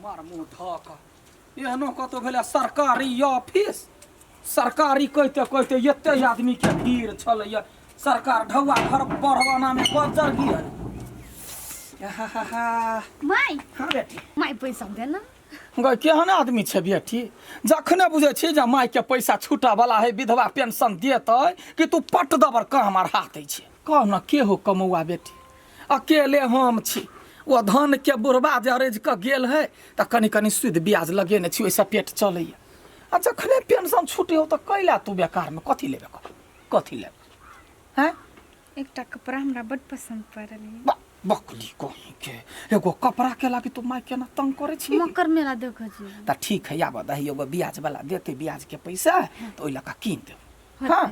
मार मुँह धक एहनो कतौ भेलै सरकारी ऑफिस सरकारी कहते कहते एते आदमी के भीड़ छलैया सरकार ढौआ घर बढ़वाना में बजर गिरल माय हाँ बेटी माय पैसा दे ना गे केहन आदमी छै बेटी जखने बुझे छी जे माय के पैसा छूटा वाला है विधवा पेंशन देतै कि तू पट दबर कह हमर हाथ छै कह न के हो कमौआ बेटी अकेले हम छी वो धन के बुढ़बा जे अरेज के गेल है त कनी कनी सूद ब्याज लगेने छी ओइसे पेट चलैया आ जखने पेंशन छूटे हो त कैला तू बेकार में कथी लेबे कथी लेबे हैं एकटा कपड़ा हमरा बड पसंद पड़ल बकली कहीं के एगो कपड़ा के लागी तू माय केना तंग करे छी मकर मेला देखो छी त ठीक है आब दही एगो ब्याज वाला देते ब्याज के पैसा तो ओइ लका कीन दे हां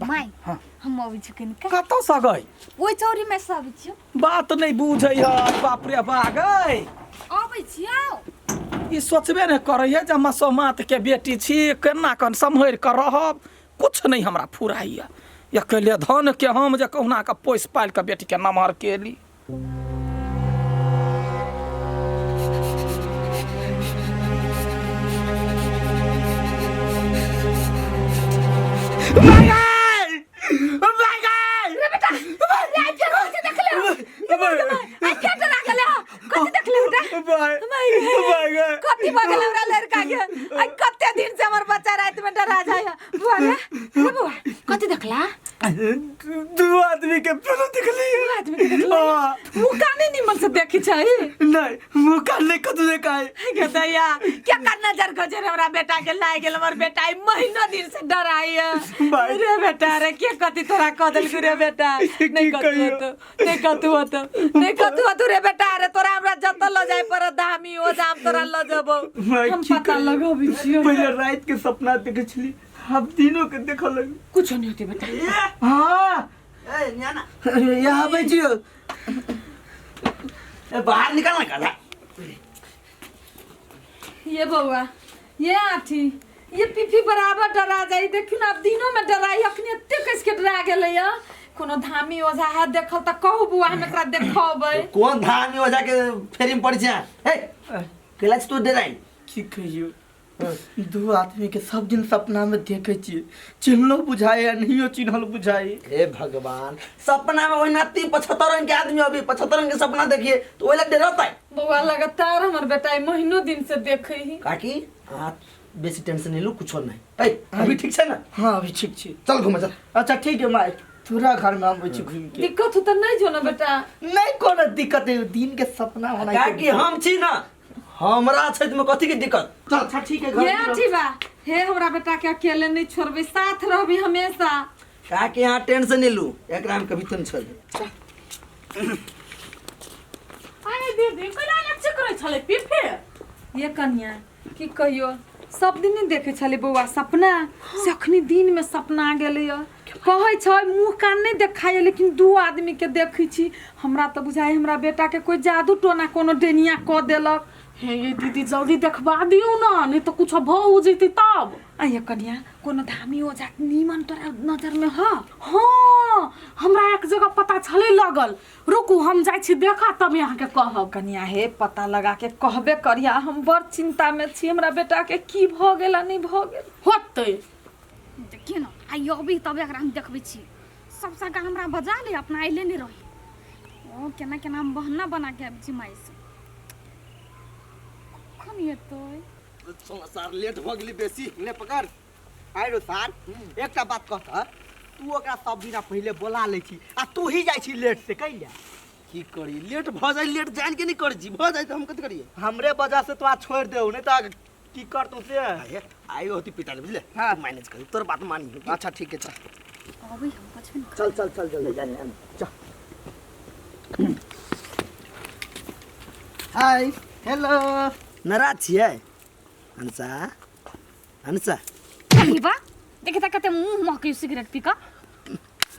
माय हां हम अबै छी कनी कत स गई ओइ चौरी में से अबै छी बात नहीं बुझै है बाप रे बा गई अबै छी आओ ई सोचबे ने करे है जे मसोमात के बेटी छी केना कन सम्हर कर रहब कुछ नहीं हमरा फुराइया अकेले धन के हम जे कहुना के पोस पाल के बेटी के नमहर केली कति देखला दू आदमी के पहले देखली आदमी के देखला मुका नहीं निमन से देखी छै नहीं मुका नहीं कतु देखाय गदया क्या करना नजर गजर हमरा बेटा के लाग गेल हमर बेटा ई महीना दिन से डराई रे बेटा रे के कति तोरा कदल रे बेटा नहीं कतु होतो रे बेटा रे तोरा हमरा जत ल जाय पर दामी ओ जाम तोरा ल जबो हम पता लगाबी छियो पहले रात के सपना देखे छली अब दिनों के देखल कुछ नहीं होते बेटा हां ए न्याना यहाँ बैठियो ए बाहर निकलना काला ये बउआ ये आठी ये पीपी बराबर डरा जाई देखिन अब दिनों में डराई अखनी एते कस के डरा गेलै या कोनो धामी ओझा है देखल त कहू बुआ हम एकरा देखबै कौन धामी ओझा के फेरी में पड़ जा ए कैलाश तू डराई की कहियो दू आदमी के सब दिन सपना में देखे छी चिन्हलो बुझाए नहीं चिन्हल बुझाए हे भगवान सपना में वही नाती 75 रंग के आदमी अभी 75 रंग के सपना देखिए तो ओला डरता है बउआ लगातार हमर बेटा महीनों दिन से देखै ही काकी हां बेसी टेंशन नहीं लो कुछ नहीं ए अभी ठीक है ना हां अभी ठीक छी चल घूम चल अच्छा ठीक है माई तोरा घर में हम बैठ घूम के दिक्कत हो त नहीं जो ना बेटा नहीं कोनो दिक्कत है दिन के सपना होना काकी हम छी ना हमरा क्षेत्र में कथी के दिक्कत चल अच्छा ठीक है घर ये आठी बा हे हमरा बेटा के अकेले नहीं छोड़बे साथ रहबी हमेशा काकी यहां टेंशन नहीं लू एकरा में कभी तुम छोड़ आए दीदी कोला लक्ष्य करे छले पीफे ये कन्या की कहियो सब दिन नहीं देखे छले बउआ सपना से अखनी दिन में सपना आ गेलै कहै छै मुंह कान नहीं देखाय लेकिन दू आदमी के देखै छी हमरा त बुझाय हमरा बेटा के कोई जादू टोना कोनो डेनिया क देलक हे ये दीदी जल्दी देखबा दियो ना नहीं तो कुछ भ हो जैते तब आये कन्या कोनो धामी ओझा नीमन तोरा नजर में ह हां हमरा एक जगह पता छले लगल रुकू हम जाय छी देखा तब यहां के कहब कन्या हे पता लगा के कहबे करिया हम बड़ चिंता में छी हमरा बेटा के की भ गेला नहीं भ गेल होतै देखिए ना आइयो अभी तब एकरा हम देखबै छी सब सगा हमरा बजा ले अपना आइले नहीं रही ओ केना केना हम बहाना बना के आबि छी माई से कखन एतै सर लेट भ गेली बेसी ने पकड़ आइ रो सर एकटा बात कहत तू ओकरा सब दिना पहले बोला ले छी आ तू ही जाय छी लेट से कैला की करी लेट भ जाय लेट जान के नहीं कर जी भ जाय त हम कत करिए हमरे वजह से तो आज छोड़ देऊ नहीं तो की कर तू से आयो होती पिता ले बुझले हां मैनेज कर तोर बात मानी अच्छा ठीक है चल अभी हम कुछ भी चल चल चल जल्दी जाने चल हाय हेलो नाराज छियै हंसा हंसा कही बा देखे त कते मुंह महकै सिगरेट पी का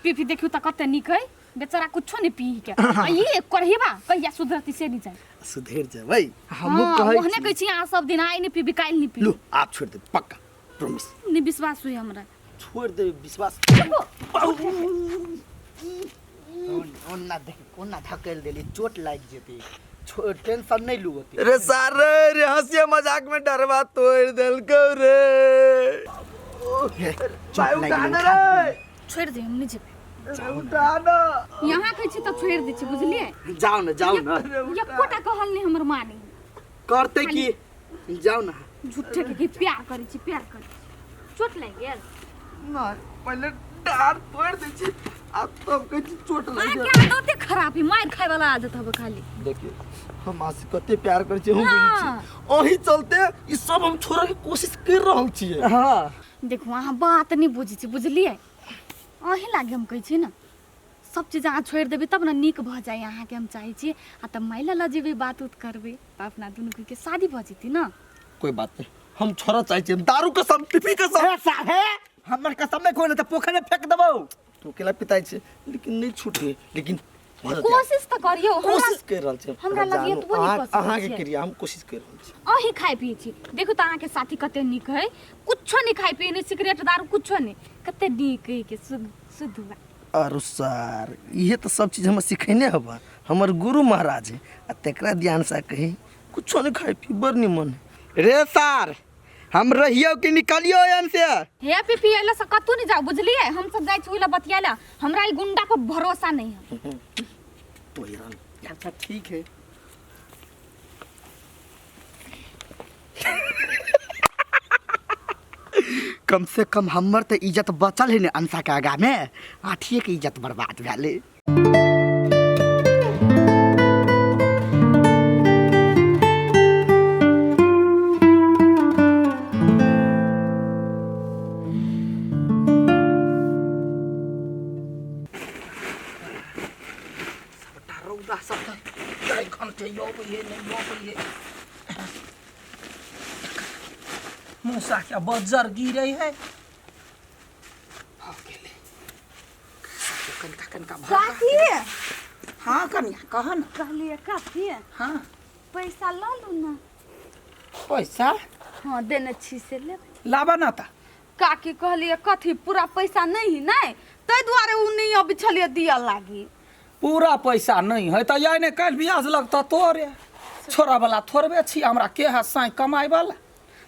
पी देखियो त कते निक है बेचारा कुछो नहीं पी के आ ये करही बा कहिया सुधरती से नहीं जाए सुधर जा भाई हम कहै ओहने कहै छी आ सब दिन आइ नहीं पी काल नहीं पी लो आप छोड़ दे पक्का प्रॉमिस नहीं विश्वास हुई हमरा छोड़ दे विश्वास ओन्ना धकेल देली चोट लाग जेते टेंशन नहीं लू होती। रे सारे रे हंसिया मजाक में डरवा तोड़ दिल को रे। चोट लगी रे। छोड़ दे हमने जेबे उठा ना। यहाँ कहै छी त छोड़ दै छी बुझलिए। जाओ ना ये कोटा कहल नहीं हमर मानी करते की जाओ ना। झूठे के प्यार करै छी प्यार करै छी। चोट लग गेल ना पहले डार तोड़ दे छी अब तब के चोट लग आ गया। क्या आदत खराब है मार खाए वाला आदत हबे खाली। देखिए हम आसे कते प्यार करे छी हम हाँ। बुझी छी ओही चलते ई सब हम छोड़े के कोशिश कर रहल छी। हां देखो अहाँ बात नहीं बुझी छी बुझलिए। अही लागे हम कहै छी ना सब चीज अहाँ छोड़ देबे तब ना नीक भ जाए अहाँ के हम चाहे छी। आ त माइला ल जेबे बात उत करबे त अपना दुनु के शादी भ जेती ना। कोई बात नहीं हम छोड़ा चाहे छी दारू कसम पिपी कसम। ए साहे हमर कसम में कोई न त पोखर में फेंक देबो। तो केला पिताई छे लेकिन नहीं छूटे लेकिन कोशिश त करियो कोशिश कर रहल छी। हमरा लगे तो नहीं कर अहाँ के क्रिया हम कोशिश कर रहल छी। अही खाए पिए छी देखो त अहाँ के साथी कते नीक है कुछो नहीं खाए पिए नहीं सिगरेट दारू कुछो नहीं कते नीक है के शुद्ध बा। अरु सर ये तो सब चीज हम सिखैने हबा हमर गुरु महाराज है आ तेकरा ध्यान से कही कुछो नहीं खाए पी बर निमन रे सार हम रहियो कि निकलियो एन से। हे पीपी एला से कतू नहीं जाओ बुझलिए हम सब जाय छी ओला बतियाला हमरा ई गुंडा पर भरोसा नहीं है। तो यार अच्छा ठीक है। कम से कम हमर त इज्जत बचल है ने अंसा के आगा में आठिए के इज्जत बर्बाद भेले। मूसा क्या बजर गिरे है काकी हाँ कन्या कह न कहलिए काकी हाँ पैसा ला लू ना। पैसा हाँ देने छी से ले लाबा ना ता काकी कहलिए कथी पूरा पैसा नहीं नहीं तै दुआरे उ नहीं अभी छलिए दिया लागी। पूरा पैसा नहीं है तो यार ने कल ब्याज लगता तोरे छोरा वाला थोड़बे छी हमरा के है साई कमाई वाला।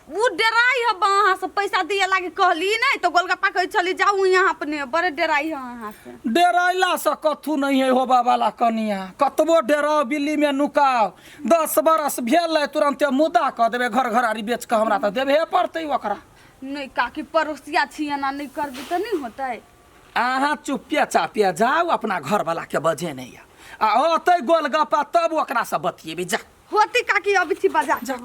उ डराई है वहां से पैसा दिया लागी कहली नहीं तो गोलगप्पा कह चली जाऊ यहाँ अपने बड़े डराई है वहां से। डेराइला से कथू नहीं है होबा वाला कनिया कतबो डेराओ बिल्ली में नुकाओ 10 बरस भेल तुरंते मुद्दा कह देबे घर घरारी बेच के हमरा तो देबे पड़ते ओकरा। नहीं काकी पड़ोसिया छिए ना नहीं करबी तो नहीं होतै। अहाँ चुपिया चापिया जाओ अपना घर वाला के बजे नहीं आ होते गोलगप्पा तब ओकरा से बतिएबे जा होती काकी अभी थी बाजार जा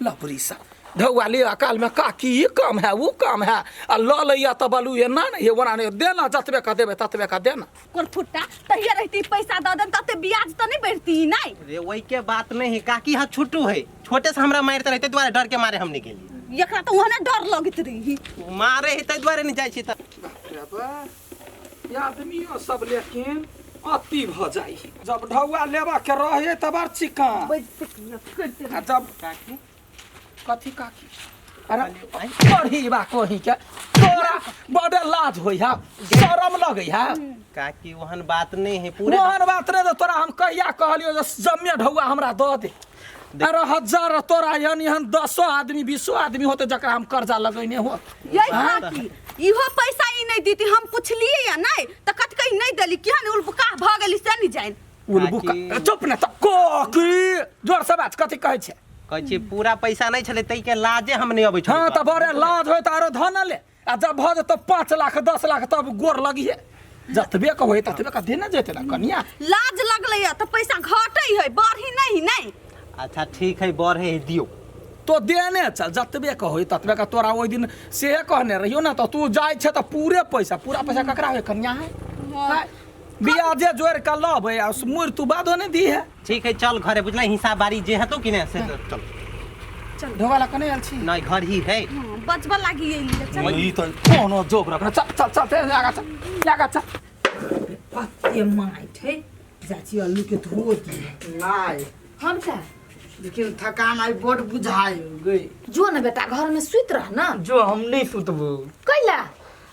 लपरी सा धौआ ले अकाल में काकी ये काम है वो काम है आ ल लिया तो बलू ये ना ये वना ने देना जतबे का देबे ततबे का देना। कोन फुट्टा तहिया रहती पैसा द देन तते ब्याज तो नहीं बढ़ती नहीं। रे वही के बात नहीं है काकी हाथ छुट्टू है छोटे से हमरा मारते रहते द्वारे डर के मारे हमने के लिए एकरा तो वहां डर लगत रही मारे है तै द्वारे नहीं जाय छी त ये आदमी सब लेकिन अति भ जाई जब ढौआ लेबा के रहे तब चिकन आ जब काकी कथी काकी अरे पढ़ी बा कोही के तोरा बड़े लाज होई है शरम लगई है काकी वहन बात नहीं है पूरे मोहन बात रे तोरा हम कहिया कहलियो जे जम्मे ढौआ हमरा द दे। अरे हजार तोरा यानी हम 10 आदमी 20 आदमी होते जकरा हम कर्जा लगैने हो यही काकी इहो पैसा ई नहीं दीती हम पूछलिए या नहीं त कत कहीं नहीं देली किहन उल्बका भ गेली से नहीं जाइन। उलबुका चुप न त कोकी जोर से बात कथी कहै छै कहै छी पूरा पैसा नहीं छले तै के लाजे हम नहीं अबै छी। हाँ त बड़े लाज होय तारो धन ले आ जब भ जत 5 लाख 10 लाख तब गोर लगिए जतबे कहै ततबे का देना जेते ना कनिया लाज लगले या तो पैसा घटै है बढ़ी नहीं नहीं। अच्छा ठीक है बढ़े है दियो तो देने चल जतबे कहै ततबे का तोरा ओइ दिन से कहने रहियो ना तो तू जाय छ त पूरा पैसा ककरा है कन्या है ब्याजे जोड़ के लबे आ मुर तू बादो ने दी है। ठीक है चल घरे बुझला हिसाब बारी जे हतो कि ने से चल चल ढोवाला कने आल छी नहीं घर ही है हां बचबा लागी ये ले चल ई तो कोनो जोक रखना चल चल चल आगा चल ये माई थे जाची आलू के धो दी नहीं हम क्या लेकिन थकान आई बड़ बुझाई गई। जो न बेटा घर में सुत रह ना जो हम नहीं सुतबो कैला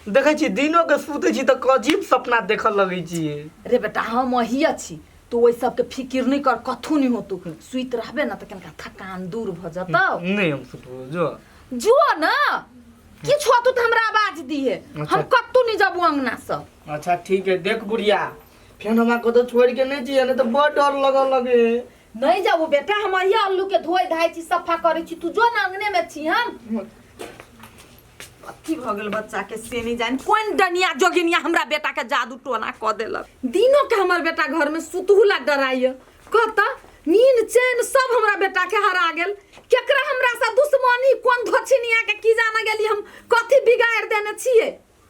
देखे छी दिनों के सुते छी त अजीब सपना देखल लगे छी। रे बेटा हम वही छी तो ओहि सबके फिकिर नहीं कर, कथू नहीं हो तू सुइत रहबे ना तो कनिका थकान दूर भ जतौ। नहीं हम सुतबो जो जो ना कि छो तू तो हमरा आवाज दिए, हम कत्तू नहीं जाबू अंगना से। अच्छा ठीक है, देख बुढ़िया फिर हमारा को तो छोड़ के नहीं चाहिए, नहीं तो बहुत डर लगे। नहीं जाबू बेटा, हम अहिया अल्लू के धोई धाई छी, सफा करे छी, तू जो ना अंगने में छी। हम अथी भ गेल बच्चा के से नहीं जान कोन डनिया जोगिनिया हमरा बेटा के जादू टोना क देलक। दिनों के हमर बेटा घर में सुतहुला डराइए, कहता नींद चैन सब हमरा बेटा के हरा गेल। केकरा हमरा सा दुश्मनी कोन धोछिनिया के की जाना गेली हम कथी बिगाड़ देने छिए।